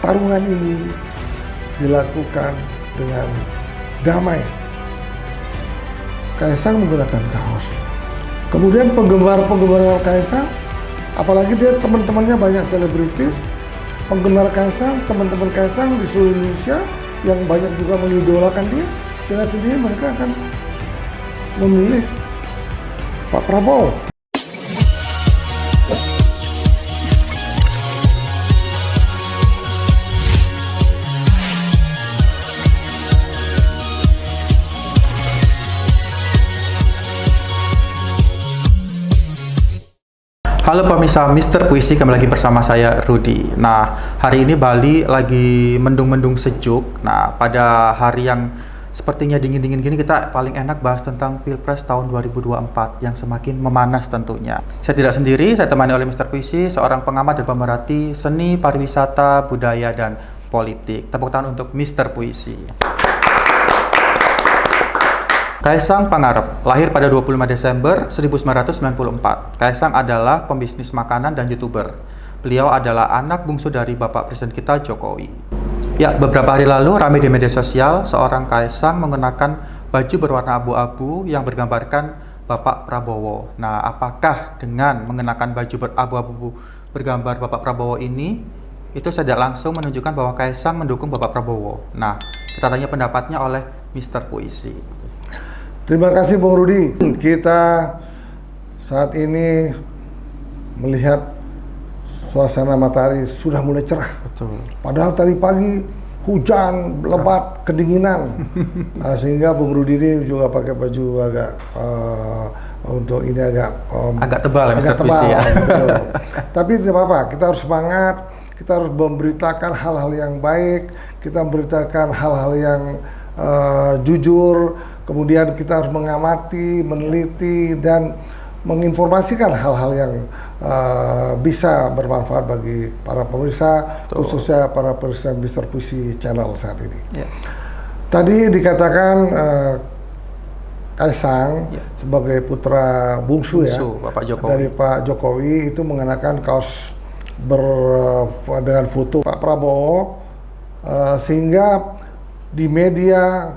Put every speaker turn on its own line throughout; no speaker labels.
pertarungan ini dilakukan dengan damai. Kaisang menggunakan kaos. Kemudian penggemar Kaisang, apalagi dia teman-temannya banyak selebritis, penggemar Kaisang, teman-teman Kaisang di seluruh Indonesia yang banyak juga mengidolakan dia, dengan sendiri mereka akan memilih Pak Prabowo.
Halo pemirsa Mister Puisi, kembali lagi bersama saya Rudy. Nah, hari ini Bali lagi mendung-mendung sejuk. Nah, pada hari yang sepertinya dingin-dingin gini, kita paling enak bahas tentang Pilpres tahun 2024 yang semakin memanas tentunya. Saya tidak sendiri, saya temani oleh Mister Puisi, seorang pengamat dan pemerhati seni, pariwisata, budaya, dan politik. Tepuk tangan untuk Mister Puisi. Kaisang Pangarep lahir pada 25 Desember 1994. Kaisang adalah pembisnis makanan dan YouTuber. Beliau adalah anak bungsu dari Bapak Presiden kita, Jokowi. Ya, beberapa hari lalu ramai di media sosial seorang Kaisang mengenakan baju berwarna abu-abu yang bergambarkan Bapak Prabowo. Nah, apakah dengan mengenakan baju berabu-abu bergambar Bapak Prabowo ini, itu tidak langsung menunjukkan bahwa Kaisang mendukung Bapak Prabowo? Nah, kita tanya pendapatnya oleh Mister Puisi.
Terima kasih Bung Rudi. Kita saat ini melihat suasana matahari sudah mulai cerah.
Betul.
Padahal tadi pagi hujan, lebat, kedinginan. Nah, sehingga Bung Rudi ini juga pakai baju agak untuk ini agak
tebal ya, Mister Puisi ya.
Tapi tidak apa-apa, kita harus semangat. Kita harus memberitakan hal-hal yang baik. Kita memberitakan hal-hal yang jujur. Kemudian kita harus mengamati, meneliti, dan menginformasikan hal-hal yang bisa bermanfaat bagi para pemirsa, khususnya para pemirsa Mister Puisi Channel saat ini. Yeah. Tadi dikatakan Kaisang sebagai putra bungsu ya
Bapak Jokowi.
Dari Pak Jokowi itu mengenakan kaos dengan foto Pak Prabowo, sehingga di media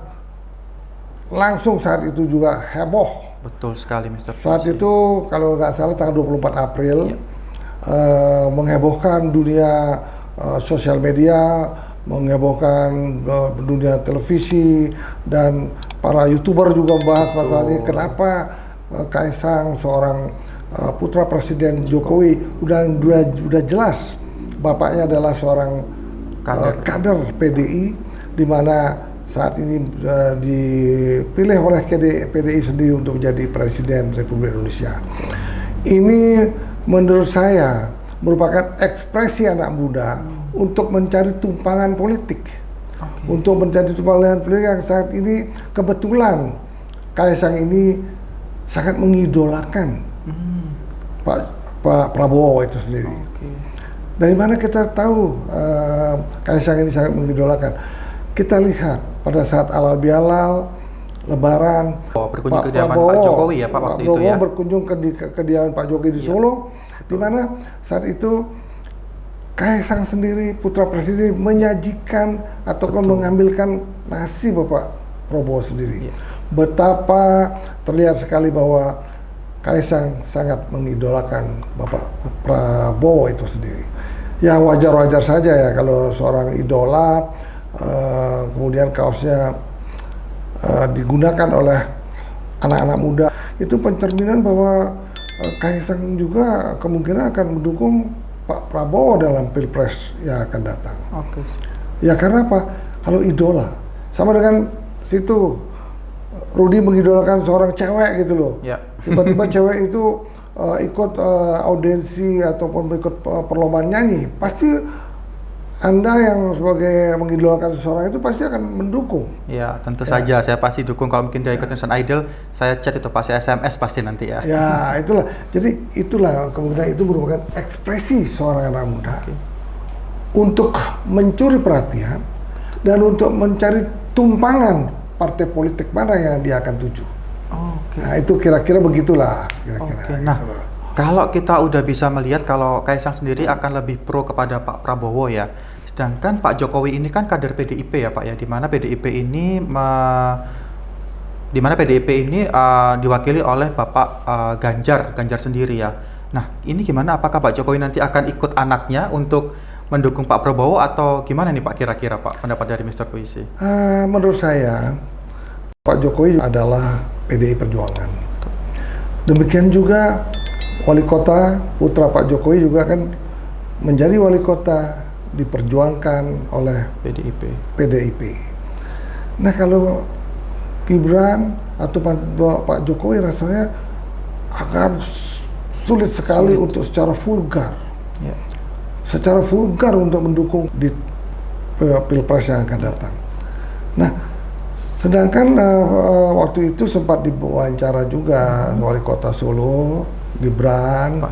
langsung saat itu juga heboh.
Betul sekali, Mister Puisi.
Saat itu kalau nggak salah tanggal 24 April menghebohkan dunia sosial media, menghebohkan dunia televisi, dan para YouTuber juga membahas masalah ini. Kenapa Kaisang, seorang putra Presiden Jokowi, udah jelas bapaknya adalah seorang kader PDI, di mana saat ini dipilih oleh PDI sendiri untuk menjadi Presiden Republik Indonesia. Ini menurut saya merupakan ekspresi anak muda untuk mencari tumpangan politik. Untuk mencari tumpangan politik yang saat ini kebetulan Kaisang ini sangat mengidolakan Pak Prabowo itu sendiri. Dari mana kita tahu Kaisang ini sangat mengidolakan? Kita lihat pada saat halal bihalal Lebaran,
berkunjung ke kediaman Pak Jokowi ya Pak waktu itu ya.
Berkunjung ke kediaman Pak Jokowi di Solo, di mana saat itu Kaisang sendiri, putra presiden, menyajikan ataupun mengambilkan nasi Bapak Prabowo sendiri. Betapa terlihat sekali bahwa Kaisang sangat mengidolakan Bapak Prabowo itu sendiri. Ya wajar-wajar saja ya kalau seorang idola kemudian kaosnya digunakan oleh anak-anak muda, itu pencerminan bahwa Kaisang juga kemungkinan akan mendukung Pak Prabowo dalam Pilpres yang akan datang. Ya karena apa? Kalau idola, sama dengan situ Rudy mengidolakan seorang cewek gitu loh. Tiba-tiba cewek itu ikut audiensi ataupun ikut perlombaan nyanyi, pasti Anda yang sebagai mengidolakan seseorang itu pasti akan mendukung.
Ya, tentu saja saya pasti dukung. Kalau mungkin dia ikut Indonesian Idol, saya chat itu pasti SMS pasti nanti ya.
Ya, itulah. Jadi itulah kemudian itu merupakan ekspresi seorang anak muda untuk mencuri perhatian dan untuk mencari tumpangan partai politik mana yang dia akan tuju. Nah, itu kira-kira begitulah.
Nah, Kalau kita udah bisa melihat kalau Kaisang sendiri akan lebih pro kepada Pak Prabowo ya. Sedangkan Pak Jokowi ini kan kader PDIP ya Pak ya, di mana PDIP ini diwakili oleh Bapak Ganjar sendiri ya. Nah, ini gimana? Apakah Pak Jokowi nanti akan ikut anaknya untuk mendukung Pak Prabowo atau gimana nih Pak kira-kira Pak pendapat dari Mr. Puisi?
Menurut saya Pak Jokowi adalah PDI Perjuangan. Demikian juga wali kota putra Pak Jokowi juga kan menjadi wali kota diperjuangkan oleh PDIP. Nah kalau Gibran atau Pak Jokowi rasanya akan sulit sekali untuk secara vulgar, untuk mendukung di Pilpres yang akan datang. Nah, sedangkan waktu itu sempat diwawancara juga wali kota Solo, Pak Gibran.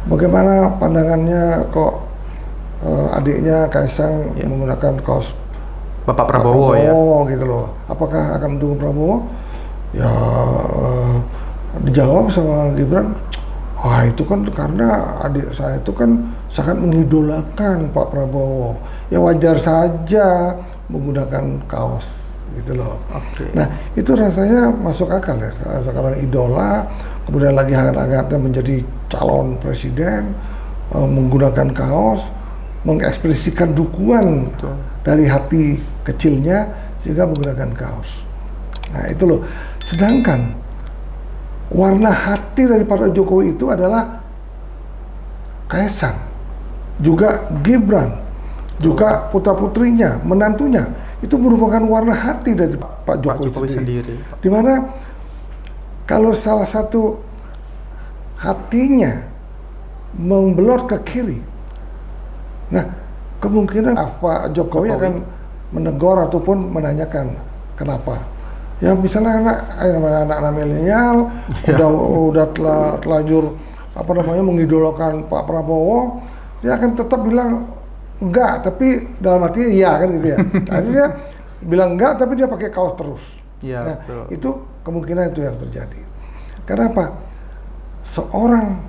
Bagaimana pandangannya kok adiknya Kaisang menggunakan kaos
Bapak Prabowo ya?
Gitu loh. Apakah akan mendukung Prabowo? Ya dijawab sama Gibran, itu kan karena adik saya itu kan sangat mengidolakan Pak Prabowo. Ya wajar saja menggunakan kaos gitu loh. Nah itu rasanya masuk akal ya. Sekarang idola, kemudian lagi hangat-hangatnya menjadi calon presiden, menggunakan kaos, mengekspresikan dukungan dari hati kecilnya sehingga menggunakan kaos. Nah itu loh. Sedangkan warna hati daripada Jokowi itu adalah Kaisang, juga Gibran, juga putra-putrinya, menantunya, itu merupakan warna hati dari Pak Jokowi sendiri. Dimana kalau salah satu hatinya membelot ke kiri, nah kemungkinan Pak Jokowi akan menegur ataupun menanyakan kenapa. Ya misalnya anak milenial udah telanjur mengidolakan Pak Prabowo, dia akan tetap bilang enggak, tapi dalam artinya iya kan gitu ya. Akhirnya dia bilang enggak, tapi dia pakai kaos terus.
Ya,
nah
betul.
Itu kemungkinan itu yang terjadi. Kenapa? Seorang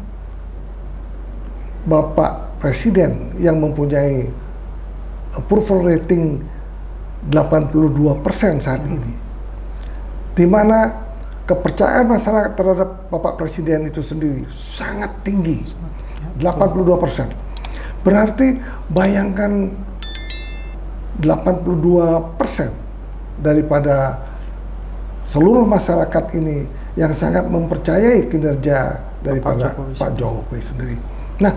Bapak Presiden yang mempunyai approval rating 82% saat ini, di mana kepercayaan masyarakat terhadap Bapak Presiden itu sendiri sangat tinggi, 82%. Berarti bayangkan 82% daripada seluruh masyarakat ini yang sangat mempercayai kinerja daripada Pak Jokowi sendiri. Nah,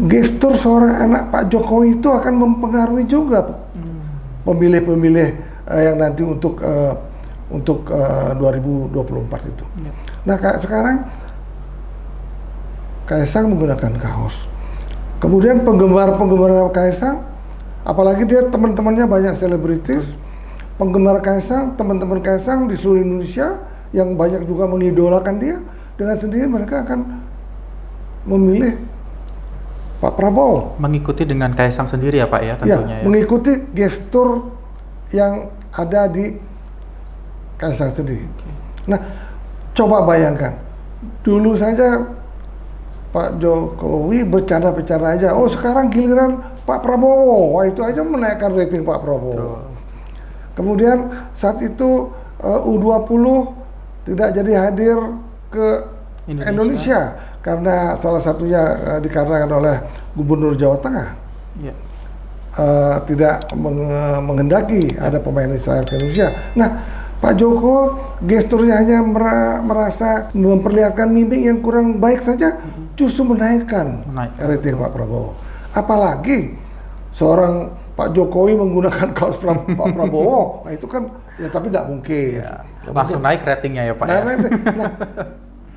gestur seorang anak Pak Jokowi itu akan mempengaruhi juga pemilih-pemilih yang nanti untuk 2024 itu. Nah, kayak sekarang Kaisang menggunakan kaos. Kemudian penggemar Kaisang, apalagi dia teman-temannya banyak selebritis, penggemar Kaisang, teman-teman Kaisang di seluruh Indonesia yang banyak juga mengidolakan dia, dengan sendiri mereka akan memilih Pak Prabowo.
Mengikuti dengan Kaisang sendiri ya Pak ya tentunya ya.
Mengikuti gestur yang ada di Kaisang sendiri. Nah, coba bayangkan, dulu saja Pak Jokowi bercanda-bercanda aja. Oh, sekarang giliran Pak Prabowo. Wah, itu aja menaikkan rating Pak Prabowo. Betul. Kemudian saat itu U20 tidak jadi hadir ke Indonesia karena salah satunya dikarenakan oleh Gubernur Jawa Tengah. Tidak menghendaki ada pemain Israel ke Indonesia. Nah, Pak Joko gesturnya hanya merasa memperlihatkan mimik yang kurang baik saja, justru menaikkan rating Pak Prabowo. Apalagi seorang Pak Jokowi menggunakan kaos Pak Prabowo, nah itu kan ya tapi tidak mungkin.
Ya, langsung naik ratingnya ya Pak.
Nah,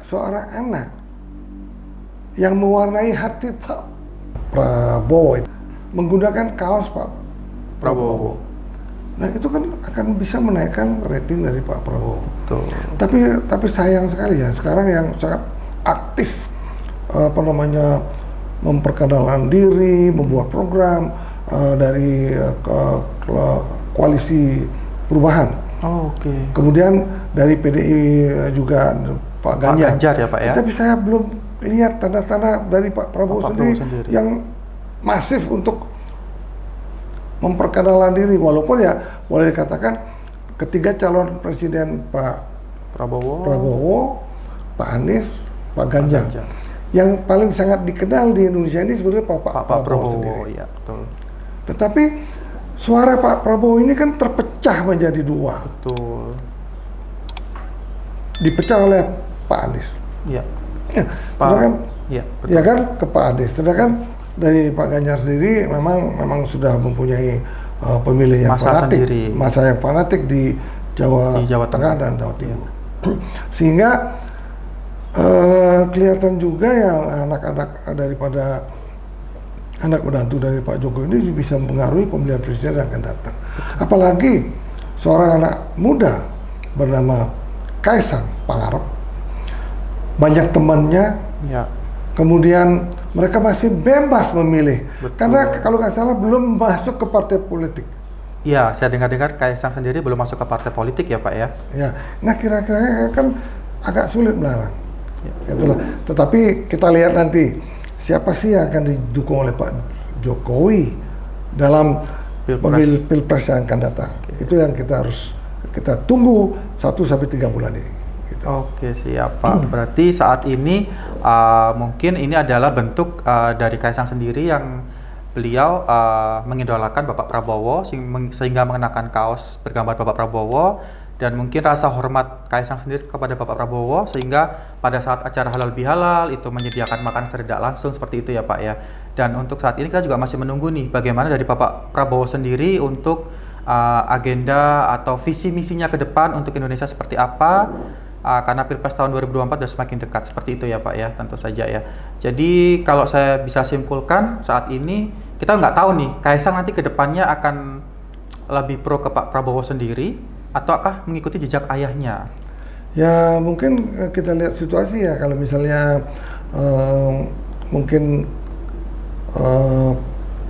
seorang anak yang mewarnai hati Pak Prabowo menggunakan kaos Pak Prabowo. Nah itu kan akan bisa menaikkan rating dari Pak Prabowo.
Betul.
Tapi sayang sekali ya sekarang yang sangat aktif memperkenalkan diri, membuat program dari koalisi perubahan.
Oke.
Kemudian dari PDI juga Pak Ganjar.
Ganjar ya Pak ya.
Tapi saya belum lihat tanda-tanda dari Pak Prabowo sendiri yang masif untuk memperkenalkan diri, walaupun ya boleh dikatakan ketiga calon presiden Pak Prabowo, Pak Anies, Pak Ganjar. Yang paling sangat dikenal di Indonesia ini sebetulnya Pak Prabowo sendiri.
Ya, betul.
Tetapi suara Pak Prabowo ini kan terpecah menjadi dua.
Betul.
Dipecah oleh Pak Anies.
Iya.
Sedangkan
betul.
ya kan ke Pak Anies. Sedangkan dari Pak Ganjar sendiri memang sudah mempunyai pemilih yang fanatik, masa yang fanatik di Jawa Tengah dan Jawa Timur. Sehingga kelihatan juga yang anak-anak daripada anak menantu dari Pak Jokowi ini bisa mempengaruhi pemilihan presiden yang akan datang. Apalagi seorang anak muda bernama Kaisang Pangarep, banyak temannya, kemudian mereka masih bebas memilih. Betul. Karena kalau nggak salah belum masuk ke partai politik.
Iya, saya dengar-dengar Kaisang sendiri belum masuk ke partai politik ya Pak ya?
Ya, nah kira-kira kan agak sulit melarang. Itulah. Tetapi kita lihat nanti siapa sih yang akan didukung oleh Pak Jokowi dalam Pilpres yang akan datang. Itu yang kita tunggu 1-3 bulan ini. Gitu.
Oke, siap Pak. Berarti saat ini mungkin ini adalah bentuk dari Kaisang sendiri yang beliau mengidolakan Bapak Prabowo sehingga mengenakan kaos bergambar Bapak Prabowo, dan mungkin rasa hormat Kaisang sendiri kepada Bapak Prabowo sehingga pada saat acara halal bihalal itu menyediakan makanan secara tidak langsung seperti itu ya Pak ya. Dan untuk saat ini kita juga masih menunggu nih bagaimana dari Bapak Prabowo sendiri untuk agenda atau visi misinya ke depan untuk Indonesia seperti apa, karena Pilpres tahun 2024 sudah semakin dekat seperti itu ya Pak ya, tentu saja ya. Jadi kalau saya bisa simpulkan saat ini kita nggak tahu nih Kaisang nanti ke depannya akan lebih pro ke Pak Prabowo sendiri ataukah mengikuti jejak ayahnya?
Ya mungkin kita lihat situasi ya, kalau misalnya mungkin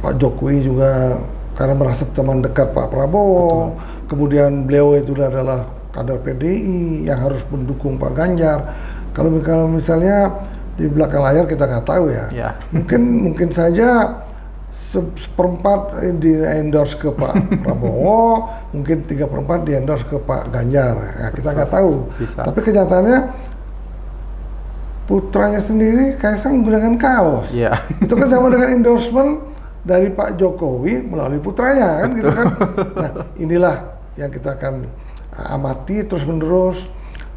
Pak Jokowi juga karena merasa teman dekat Pak Prabowo. Betul. Kemudian beliau itu adalah kader PDI yang harus mendukung Pak Ganjar. Kalau misalnya di belakang layar kita nggak tahu ya. Mungkin saja seperempat di endorse ke Pak Prabowo, mungkin 3/4 di endorse ke Pak Ganjar. Ya, kita nggak tahu. Tapi kenyataannya putranya sendiri Kaisang menggunakan kaos. Itu kan sama dengan endorsement dari Pak Jokowi melalui putranya kan. Gitu kan. Nah, inilah yang kita akan amati terus-menerus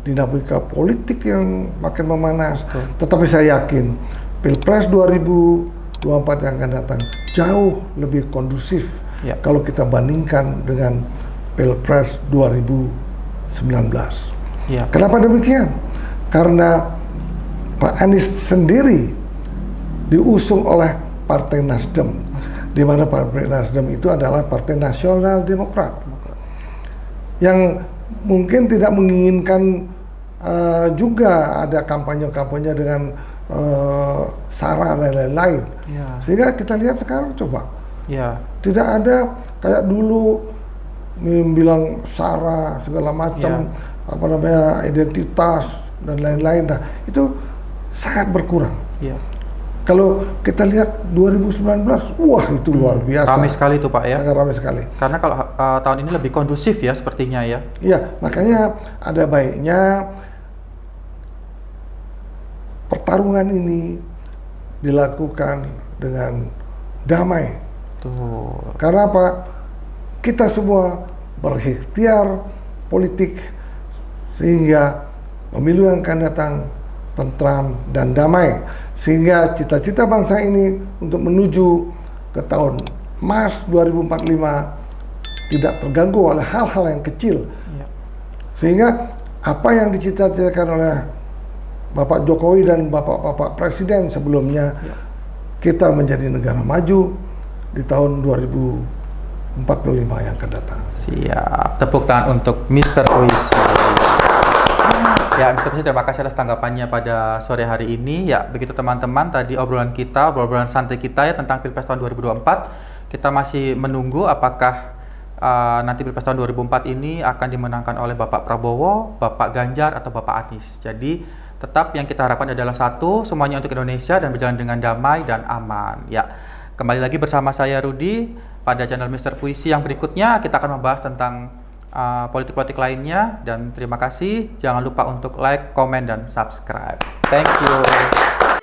dinamika politik yang makin memanas. Tetapi saya yakin Pilpres 2024 yang akan datang jauh lebih kondusif kalau kita bandingkan dengan Pilpres 2019. Kenapa demikian? Karena Pak Anies sendiri diusung oleh Partai Nasdem, di mana Partai Nasdem itu adalah Partai Nasional Demokrat yang mungkin tidak menginginkan juga ada kampanye-kampanye dengan SARA dan lain-lain. Sehingga kita lihat sekarang coba, tidak ada kayak dulu bilang SARA segala macam, identitas dan lain-lain. Nah, itu sangat berkurang. Kalau kita lihat 2019, wah itu luar biasa.
Ramai sekali itu Pak ya.
Sangat ramai sekali.
Karena kalau tahun ini lebih kondusif ya sepertinya ya.
Iya, makanya ada baiknya pertarungan ini dilakukan dengan damai. Karena apa? Kita semua berikhtiar politik sehingga pemilu yang akan datang tentram dan damai, sehingga cita-cita bangsa ini untuk menuju ke tahun emas 2045 tidak terganggu oleh hal-hal yang kecil. Sehingga apa yang dicita-citakan oleh Bapak Jokowi dan Bapak Presiden sebelumnya, kita menjadi negara maju di tahun 2045 yang akan datang.
Siap, tepuk tangan untuk Mr. Puisi. Ya, Mr. Puisi, terima kasih atas tanggapannya pada sore hari ini. Ya, begitu teman-teman, tadi obrolan santai kita ya tentang Pilpres tahun 2024. Kita masih menunggu apakah nanti Pilpres tahun 2004 ini akan dimenangkan oleh Bapak Prabowo, Bapak Ganjar, atau Bapak Anies. Jadi Tetap yang kita harapkan adalah satu, semuanya untuk Indonesia dan berjalan dengan damai dan aman. Ya, kembali lagi bersama saya Rudi pada channel Mister Puisi yang berikutnya kita akan membahas tentang politik-politik lainnya, dan terima kasih. Jangan lupa untuk like, komen, dan subscribe. Thank you.